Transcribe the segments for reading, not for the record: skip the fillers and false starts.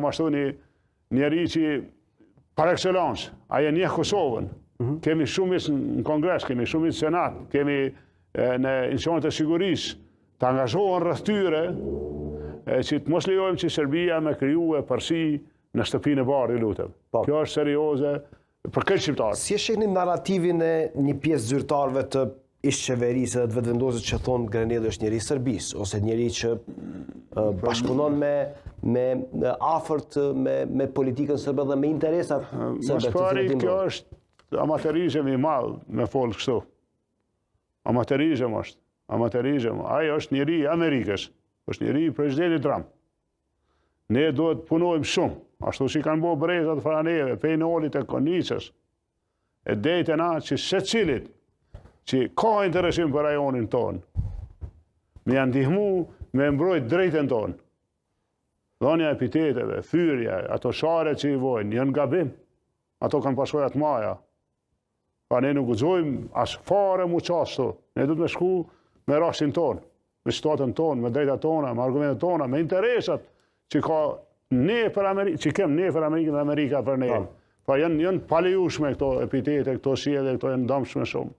ashtu një njeri që par excellence, aje njeh Kosovën. Kemi shumis në Kongres, kemi shumis në Senat, kemi në institucionet e sigurisë, të angazhohen rreth tyre, që të mos lejojmë që Serbia me kriju e përsi në shtëpinë e bardhë, lutem. Kjo është serioze për këtë shqiptarë. Si e shihni narrativin e një pjesë zyrtarëve të ish-qeverisë dhe të vetëvendosit që thonë Grenelli është njeri Serbisë, ose njeri që bashkëpunon me afërt me politikën sërbe dhe me interesat sërbe. Më pari, kjo është amaterizëm i madh me folë kështu. Amaterizëm është. Amaterizëm. Ajo është njeri i Amerikës. është njeri i presidenti Trump. Ne duhet punojmë shumë. Ashtu që kanë bo brezat franeve, pejnolit e konicës, e dejtë na që se cilit që ka interesim për rajonin tonë, me janë ndihmu me mbrojt drejten tonë. Dhonja epiteteve, fyrja, ato share që i vojnë, janë gabim. Ato kanë paskojat maja. Pa ne nuk guxojmë as fare mu qastu. Ne du të me shku me rastin tonë, me situatën tonë, me drejta tona, me argumentet tona, me interesat që ka ne për Amerikë, që kem ne për Amerikën dhe Amerika për ne. Pa janë palejushme këto epitete, këto sjellje, këto janë dëmshme shumë.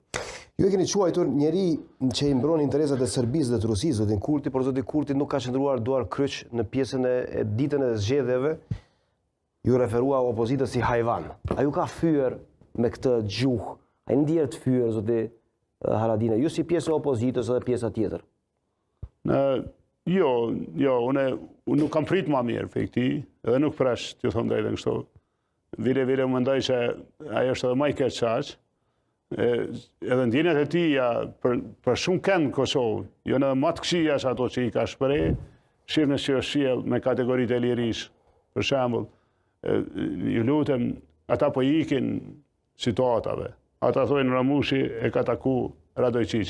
Ju e keni quajtur njeri që i mbron interesat e Serbisë dhe të Rusisë, zotin Kurti, por zoti Kurti nuk ka qëndruar duar kryq në pjesën e ditën e zgjedhjeve. Ju referua opozitës si hajvan. A ju ka fyer me këtë gjuhë? A i ndjerë të fyer, zoti Haradina? Ju si pjesë e opozitës edhe pjesa tjetër? Jo, unë nuk kam prit ma mirë për këti, edhe nuk presh, t'ju thëmë drejtën kështu. Vire më mendoj që ajo është edhe maj keq qaq, edhe ndjenjat e tija për shumë kënd në Kosovë, jo në më të këqija që ato që i ka shprej, shirë në që është shiel me kategoritë e lirisë, për shembull, ju lutem, ata po ikin situatave, ata thojnë Ramushi e ka taku Radojqiqin.